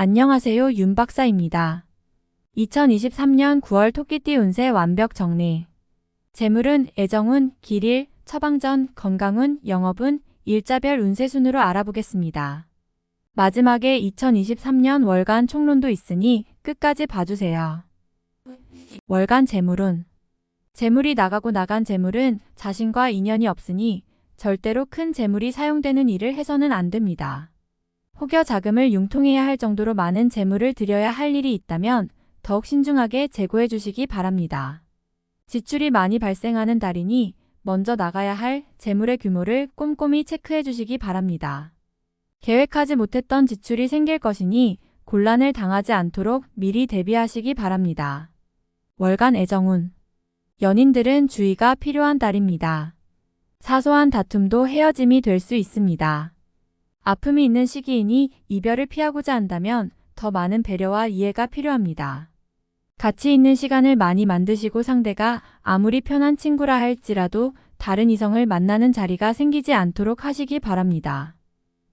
안녕하세요, 윤 박사입니다. 2023년 9월 토끼띠 운세 완벽 정리. 재물운, 애정운, 길일, 처방전, 건강운, 영업운, 일자별 운세 순으로 알아보겠습니다. 마지막에 2023년 월간 총론도 있으니 끝까지 봐주세요. 월간 재물운. 재물이 나가고 나간 재물은 자신과 인연이 없으니 절대로 큰 재물이 사용되는 일을 해서는 안 됩니다. 혹여 자금을 융통해야 할 정도로 많은 재물을 들여야 할 일이 있다면 더욱 신중하게 재고해 주시기 바랍니다. 지출이 많이 발생하는 달이니 먼저 나가야 할 재물의 규모를 꼼꼼히 체크해 주시기 바랍니다. 계획하지 못했던 지출이 생길 것이니 곤란을 당하지 않도록 미리 대비하시기 바랍니다. 월간 애정운. 연인들은 주의가 필요한 달입니다. 사소한 다툼도 헤어짐이 될 수 있습니다. 아픔이 있는 시기이니 이별을 피하고자 한다면 더 많은 배려와 이해가 필요합니다. 가치 있는 시간을 많이 만드시고 상대가 아무리 편한 친구라 할지라도 다른 이성을 만나는 자리가 생기지 않도록 하시기 바랍니다.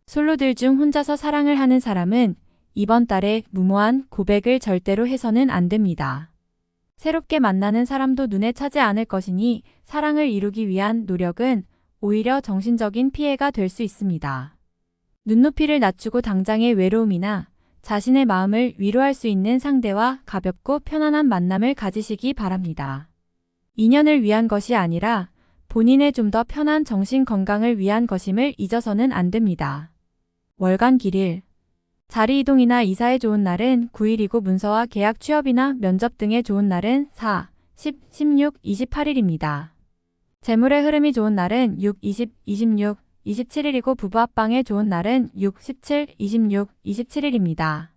솔로들 중 혼자서 사랑을 하는 사람은 이번 달에 무모한 고백을 절대로 해서는 안 됩니다. 새롭게 만나는 사람도 눈에 차지 않을 것이니 사랑을 이루기 위한 노력은 오히려 정신적인 피해가 될 수 있습니다. 눈높이를 낮추고 당장의 외로움이나 자신의 마음을 위로할 수 있는 상대와 가볍고 편안한 만남을 가지시기 바랍니다. 인연을 위한 것이 아니라 본인의 좀 더 편한 정신 건강을 위한 것임을 잊어서는 안 됩니다. 월간 길일. 자리 이동이나 이사에 좋은 날은 9일이고 문서와 계약 취업이나 면접 등에 좋은 날은 4, 10, 16, 28일입니다. 재물의 흐름이 좋은 날은 6, 20, 26, 27일이고 부부 합방에 좋은 날은 6, 17, 26, 27일입니다.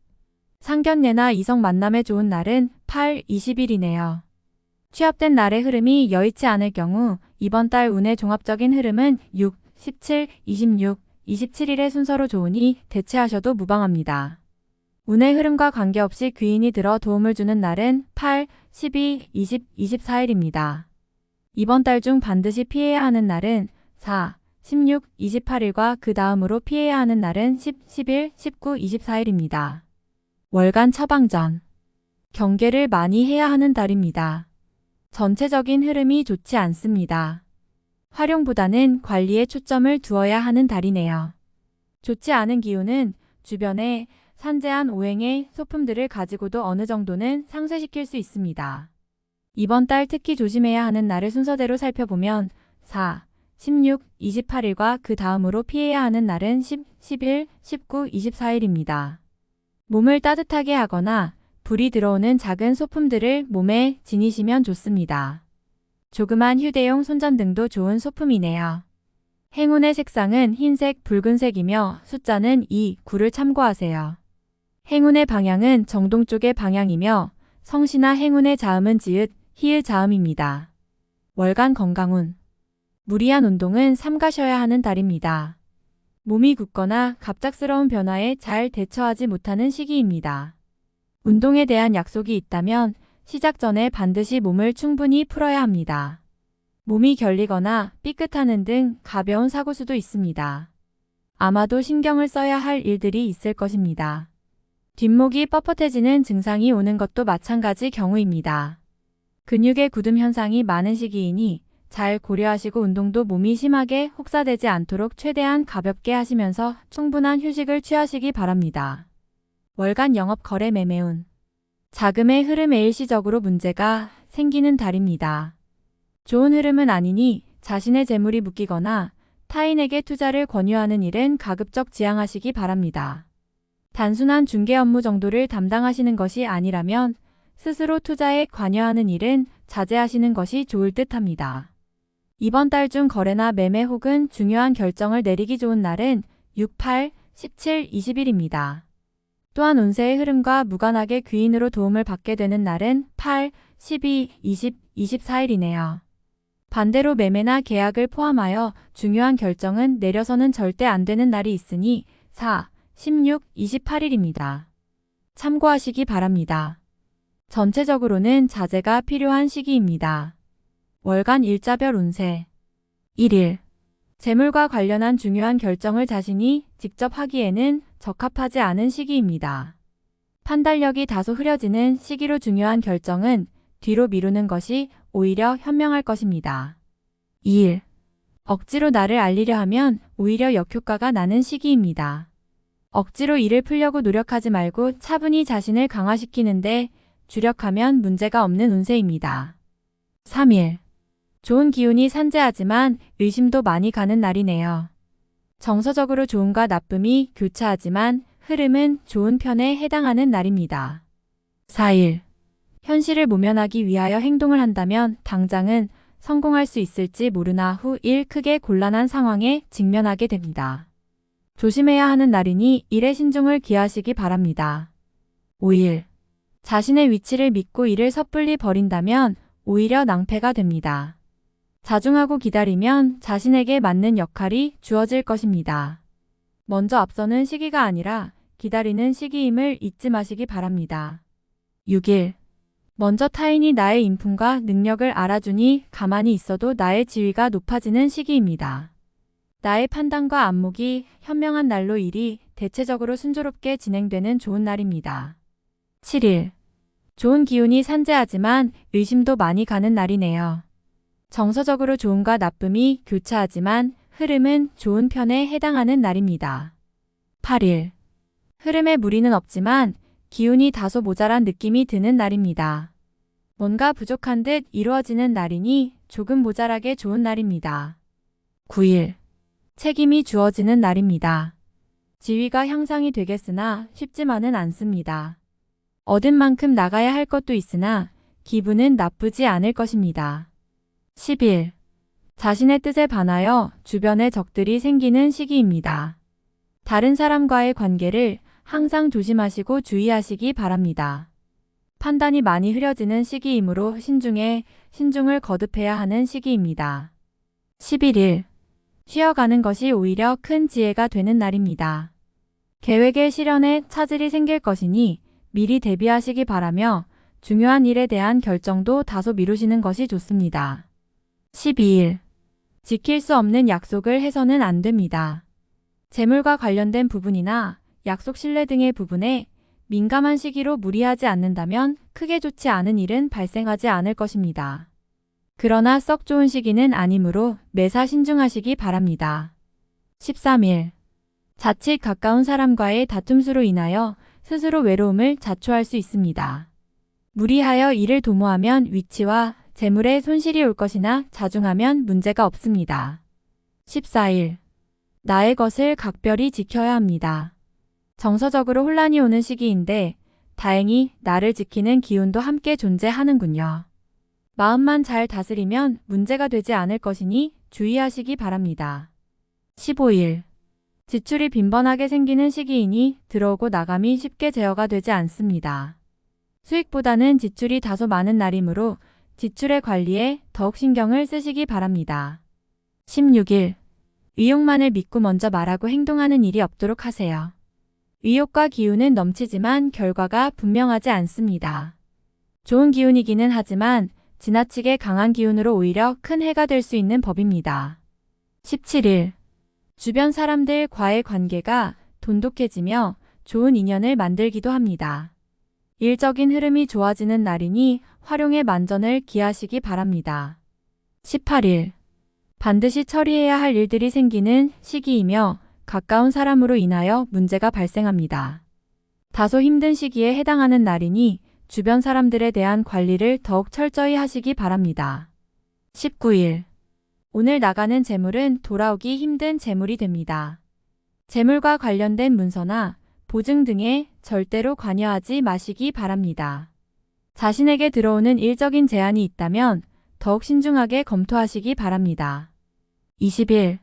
상견례나 이성 만남에 좋은 날은 8, 20일이네요. 취업된 날의 흐름이 여의치 않을 경우 이번 달 운의 종합적인 흐름은 6, 17, 26, 27일의 순서로 좋으니 대체하셔도 무방합니다. 운의 흐름과 관계없이 귀인이 들어 도움을 주는 날은 8, 12, 20, 24일입니다. 이번 달 중 반드시 피해야 하는 날은 4, 16, 28일과 그 다음으로 피해야 하는 날은 10, 11, 19, 24일입니다. 월간 처방전. 경계를 많이 해야 하는 달입니다. 전체적인 흐름이 좋지 않습니다. 활용보다는 관리에 초점을 두어야 하는 달이네요. 좋지 않은 기운은 주변에 산재한 오행의 소품들을 가지고도 어느 정도는 상쇄시킬 수 있습니다. 이번 달 특히 조심해야 하는 날을 순서대로 살펴보면 4, 16, 28일과 그 다음으로 피해야 하는 날은 10, 11, 19, 24일입니다. 몸을 따뜻하게 하거나 불이 들어오는 작은 소품들을 몸에 지니시면 좋습니다. 조그만 휴대용 손전등도 좋은 소품이네요. 행운의 색상은 흰색, 붉은색이며 숫자는 2, 9를 참고하세요. 행운의 방향은 정동 쪽의 방향이며 성씨나 행운의 자음은 지읒, 히읗 자음입니다. 월간 건강운. 무리한 운동은 삼가셔야 하는 달입니다. 몸이 굳거나 갑작스러운 변화에 잘 대처하지 못하는 시기입니다. 운동에 대한 약속이 있다면 시작 전에 반드시 몸을 충분히 풀어야 합니다. 몸이 결리거나 삐끗하는 등 가벼운 사고수도 있습니다. 아마도 신경을 써야 할 일들이 있을 것입니다. 뒷목이 뻣뻣해지는 증상이 오는 것도 마찬가지 경우입니다. 근육의 굳음 현상이 많은 시기이니 잘 고려하시고 운동도 몸이 심하게 혹사되지 않도록 최대한 가볍게 하시면서 충분한 휴식을 취하시기 바랍니다. 월간 영업 거래 매매운. 자금의 흐름에 일시적으로 문제가 생기는 달입니다. 좋은 흐름은 아니니 자신의 재물이 묶이거나 타인에게 투자를 권유하는 일은 가급적 지양하시기 바랍니다. 단순한 중개 업무 정도를 담당하시는 것이 아니라면 스스로 투자에 관여하는 일은 자제하시는 것이 좋을 듯합니다. 이번 달 중 거래나 매매 혹은 중요한 결정을 내리기 좋은 날은 6, 8, 17, 20일입니다. 또한 운세의 흐름과 무관하게 귀인으로 도움을 받게 되는 날은 8, 12, 20, 24일이네요. 반대로 매매나 계약을 포함하여 중요한 결정은 내려서는 절대 안 되는 날이 있으니 4, 16, 28일입니다. 참고하시기 바랍니다. 전체적으로는 자제가 필요한 시기입니다. 월간 일자별 운세. 1일. 재물과 관련한 중요한 결정을 자신이 직접 하기에는 적합하지 않은 시기입니다. 판단력이 다소 흐려지는 시기로 중요한 결정은 뒤로 미루는 것이 오히려 현명할 것입니다. 2일. 억지로 나를 알리려 하면 오히려 역효과가 나는 시기입니다. 억지로 일을 풀려고 노력하지 말고 차분히 자신을 강화시키는데 주력하면 문제가 없는 운세입니다. 3일. 좋은 기운이 산재하지만 의심도 많이 가는 날이네요. 정서적으로 좋음과 나쁨이 교차하지만 흐름은 좋은 편에 해당하는 날입니다. 4일. 현실을 모면하기 위하여 행동을 한다면 당장은 성공할 수 있을지 모르나 후 일 크게 곤란한 상황에 직면하게 됩니다. 조심해야 하는 날이니 일에 신중을 기하시기 바랍니다. 5일. 자신의 위치를 믿고 일을 섣불리 버린다면 오히려 낭패가 됩니다. 자중하고 기다리면 자신에게 맞는 역할이 주어질 것입니다. 먼저 앞서는 시기가 아니라 기다리는 시기임을 잊지 마시기 바랍니다. 6일. 먼저 타인이 나의 인품과 능력을 알아주니 가만히 있어도 나의 지위가 높아지는 시기입니다. 나의 판단과 안목이 현명한 날로 일이 대체적으로 순조롭게 진행되는 좋은 날입니다. 7일. 좋은 기운이 산재하지만 의심도 많이 가는 날이네요. 정서적으로 좋음과 나쁨이 교차하지만 흐름은 좋은 편에 해당하는 날입니다. 8일. 흐름에 무리는 없지만 기운이 다소 모자란 느낌이 드는 날입니다. 뭔가 부족한 듯 이루어지는 날이니 조금 모자라게 좋은 날입니다. 9일. 책임이 주어지는 날입니다. 지위가 향상이 되겠으나 쉽지만은 않습니다. 얻은 만큼 나가야 할 것도 있으나 기분은 나쁘지 않을 것입니다. 10일. 자신의 뜻에 반하여 주변에 적들이 생기는 시기입니다. 다른 사람과의 관계를 항상 조심하시고 주의하시기 바랍니다. 판단이 많이 흐려지는 시기이므로 신중을 거듭해야 하는 시기입니다. 11일. 쉬어가는 것이 오히려 큰 지혜가 되는 날입니다. 계획의 실현에 차질이 생길 것이니 미리 대비하시기 바라며 중요한 일에 대한 결정도 다소 미루시는 것이 좋습니다. 12일. 지킬 수 없는 약속을 해서는 안 됩니다. 재물과 관련된 부분이나 약속 신뢰 등의 부분에 민감한 시기로 무리하지 않는다면 크게 좋지 않은 일은 발생하지 않을 것입니다. 그러나 썩 좋은 시기는 아니므로 매사 신중하시기 바랍니다. 13일. 자칫 가까운 사람과의 다툼수로 인하여 스스로 외로움을 자초할 수 있습니다. 무리하여 일을 도모하면 위치와 재물에 손실이 올 것이나 자중하면 문제가 없습니다. 14일. 나의 것을 각별히 지켜야 합니다. 정서적으로 혼란이 오는 시기인데 다행히 나를 지키는 기운도 함께 존재하는군요. 마음만 잘 다스리면 문제가 되지 않을 것이니 주의하시기 바랍니다. 15일. 지출이 빈번하게 생기는 시기이니 들어오고 나감이 쉽게 제어가 되지 않습니다. 수익보다는 지출이 다소 많은 날이므로 지출의 관리에 더욱 신경을 쓰시기 바랍니다. 16일. 의욕만을 믿고 먼저 말하고 행동하는 일이 없도록 하세요. 의욕과 기운은 넘치지만 결과가 분명하지 않습니다. 좋은 기운이기는 하지만 지나치게 강한 기운으로 오히려 큰 해가 될 수 있는 법입니다. 17일. 주변 사람들과의 관계가 돈독해지며 좋은 인연을 만들기도 합니다. 일적인 흐름이 좋아지는 날이니 활용의 만전을 기하시기 바랍니다. 18일. 반드시 처리해야 할 일들이 생기는 시기이며 가까운 사람으로 인하여 문제가 발생합니다. 다소 힘든 시기에 해당하는 날이니 주변 사람들에 대한 관리를 더욱 철저히 하시기 바랍니다. 19일. 오늘 나가는 재물은 돌아오기 힘든 재물이 됩니다. 재물과 관련된 문서나 보증 등에 절대로 관여하지 마시기 바랍니다. 자신에게 들어오는 일적인 제안이 있다면 더욱 신중하게 검토하시기 바랍니다. 20일.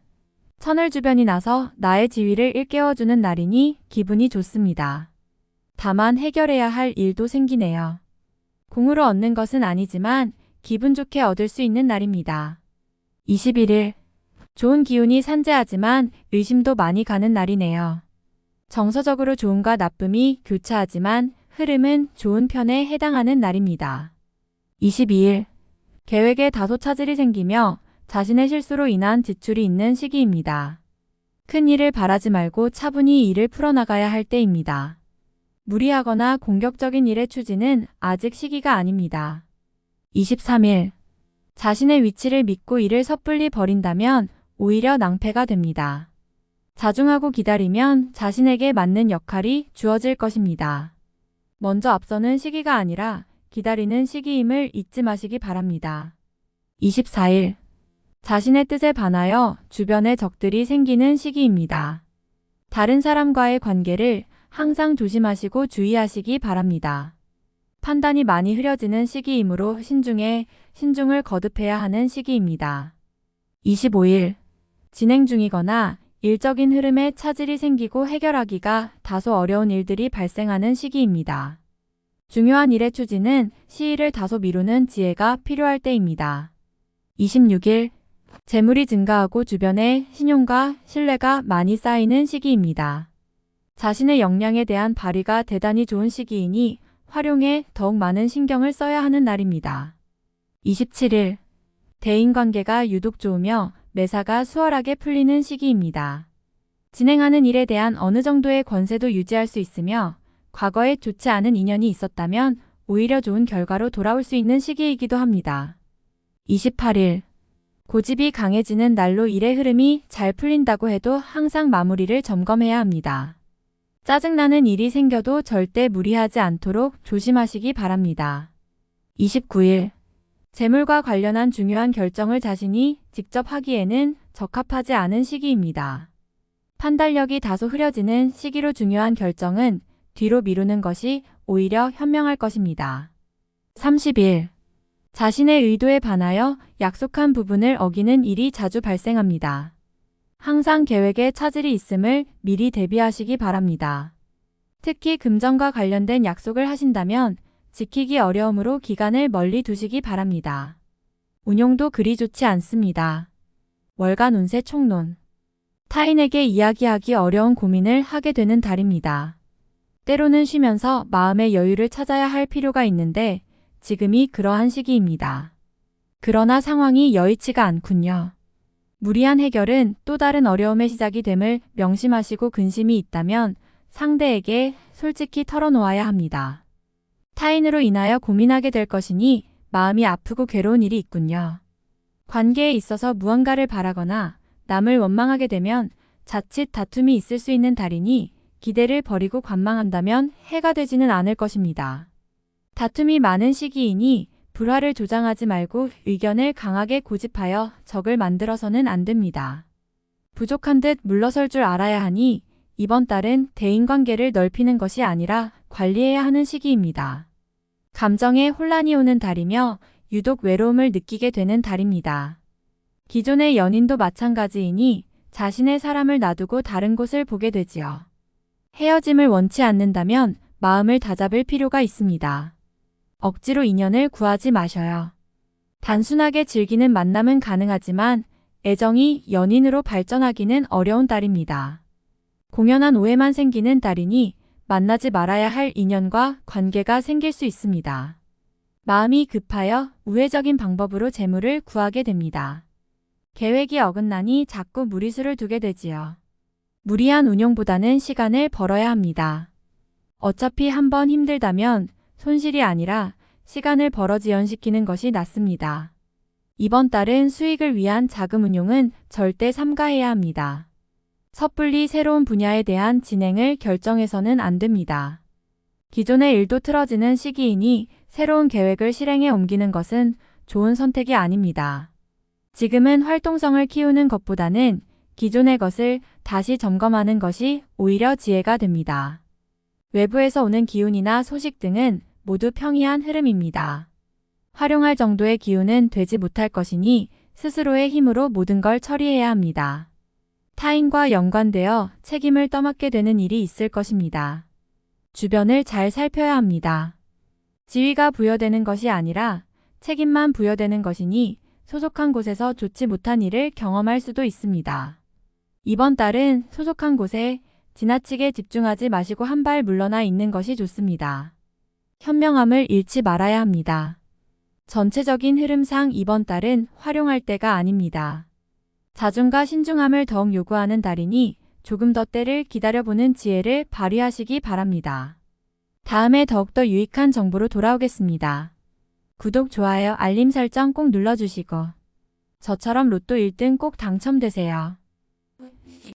천을 주변이 나서 나의 지위를 일깨워주는 날이니 기분이 좋습니다. 다만 해결해야 할 일도 생기네요. 공으로 얻는 것은 아니지만 기분 좋게 얻을 수 있는 날입니다. 21일. 좋은 기운이 산재하지만 의심도 많이 가는 날이네요. 정서적으로 좋음과 나쁨이 교차하지만 흐름은 좋은 편에 해당하는 날입니다. 22일. 계획에 다소 차질이 생기며 자신의 실수로 인한 지출이 있는 시기입니다. 큰 일을 바라지 말고 차분히 일을 풀어나가야 할 때입니다. 무리하거나 공격적인 일의 추진은 아직 시기가 아닙니다. 23일. 자신의 위치를 믿고 일을 섣불리 버린다면 오히려 낭패가 됩니다. 자중하고 기다리면 자신에게 맞는 역할이 주어질 것입니다. 먼저 앞서는 시기가 아니라 기다리는 시기임을 잊지 마시기 바랍니다. 24일. 자신의 뜻에 반하여 주변에 적들이 생기는 시기입니다. 다른 사람과의 관계를 항상 조심하시고 주의하시기 바랍니다. 판단이 많이 흐려지는 시기이므로 신중을 거듭해야 하는 시기입니다. 25일. 진행 중이거나 일적인 흐름에 차질이 생기고 해결하기가 다소 어려운 일들이 발생하는 시기입니다. 중요한 일의 추진은 시일을 다소 미루는 지혜가 필요할 때입니다. 26일. 재물이 증가하고 주변에 신용과 신뢰가 많이 쌓이는 시기입니다. 자신의 역량에 대한 발휘가 대단히 좋은 시기이니 활용에 더욱 많은 신경을 써야 하는 날입니다. 27일. 대인관계가 유독 좋으며 매사가 수월하게 풀리는 시기입니다. 진행하는 일에 대한 어느 정도의 권세도 유지할 수 있으며 과거에 좋지 않은 인연이 있었다면 오히려 좋은 결과로 돌아올 수 있는 시기이기도 합니다. 28일. 고집이 강해지는 날로 일의 흐름이 잘 풀린다고 해도 항상 마무리를 점검해야 합니다. 짜증나는 일이 생겨도 절대 무리하지 않도록 조심하시기 바랍니다. 29일. 재물과 관련한 중요한 결정을 자신이 직접 하기에는 적합하지 않은 시기입니다. 판단력이 다소 흐려지는 시기로 중요한 결정은 뒤로 미루는 것이 오히려 현명할 것입니다. 30일. 자신의 의도에 반하여 약속한 부분을 어기는 일이 자주 발생합니다. 항상 계획에 차질이 있음을 미리 대비하시기 바랍니다. 특히 금전과 관련된 약속을 하신다면 지키기 어려우므로 기간을 멀리 두시기 바랍니다. 운용도 그리 좋지 않습니다. 월간 운세 총론. 타인에게 이야기하기 어려운 고민을 하게 되는 달입니다. 때로는 쉬면서 마음의 여유를 찾아야 할 필요가 있는데 지금이 그러한 시기입니다. 그러나 상황이 여의치가 않군요. 무리한 해결은 또 다른 어려움의 시작이 됨을 명심하시고 근심이 있다면 상대에게 솔직히 털어놓아야 합니다. 타인으로 인하여 고민하게 될 것이니 마음이 아프고 괴로운 일이 있군요. 관계에 있어서 무언가를 바라거나 남을 원망하게 되면 자칫 다툼이 있을 수 있는 달이니 기대를 버리고 관망한다면 해가 되지는 않을 것입니다. 다툼이 많은 시기이니 불화를 조장하지 말고 의견을 강하게 고집하여 적을 만들어서는 안 됩니다. 부족한 듯 물러설 줄 알아야 하니 이번 달은 대인관계를 넓히는 것이 아니라 관리해야 하는 시기입니다. 감정에 혼란이 오는 달이며 유독 외로움을 느끼게 되는 달입니다. 기존의 연인도 마찬가지이니 자신의 사람을 놔두고 다른 곳을 보게 되지요. 헤어짐을 원치 않는다면 마음을 다잡을 필요가 있습니다. 억지로 인연을 구하지 마셔요. 단순하게 즐기는 만남은 가능하지만 애정이 연인으로 발전하기는 어려운 달입니다. 공연한 오해만 생기는 달이니 만나지 말아야 할 인연과 관계가 생길 수 있습니다. 마음이 급하여 우회적인 방법으로 재물을 구하게 됩니다. 계획이 어긋나니 자꾸 무리수를 두게 되지요. 무리한 운용보다는 시간을 벌어야 합니다. 어차피 한번 힘들다면 손실이 아니라 시간을 벌어 지연시키는 것이 낫습니다. 이번 달은 수익을 위한 자금 운용은 절대 삼가해야 합니다. 섣불리 새로운 분야에 대한 진행을 결정해서는 안 됩니다. 기존의 일도 틀어지는 시기이니 새로운 계획을 실행에 옮기는 것은 좋은 선택이 아닙니다. 지금은 활동성을 키우는 것보다는 기존의 것을 다시 점검하는 것이 오히려 지혜가 됩니다. 외부에서 오는 기운이나 소식 등은 모두 평이한 흐름입니다. 활용할 정도의 기운은 되지 못할 것이니 스스로의 힘으로 모든 걸 처리해야 합니다. 타인과 연관되어 책임을 떠맡게 되는 일이 있을 것입니다. 주변을 잘 살펴야 합니다. 지위가 부여되는 것이 아니라 책임만 부여되는 것이니 소속한 곳에서 좋지 못한 일을 경험할 수도 있습니다. 이번 달은 소속한 곳에 지나치게 집중하지 마시고 한 발 물러나 있는 것이 좋습니다. 현명함을 잃지 말아야 합니다. 전체적인 흐름상 이번 달은 활용할 때가 아닙니다. 자중과 신중함을 더욱 요구하는 달이니 조금 더 때를 기다려보는 지혜를 발휘하시기 바랍니다. 다음에 더욱더 유익한 정보로 돌아오겠습니다. 구독, 좋아요, 알림 설정 꼭 눌러주시고 저처럼 로또 1등 꼭 당첨되세요.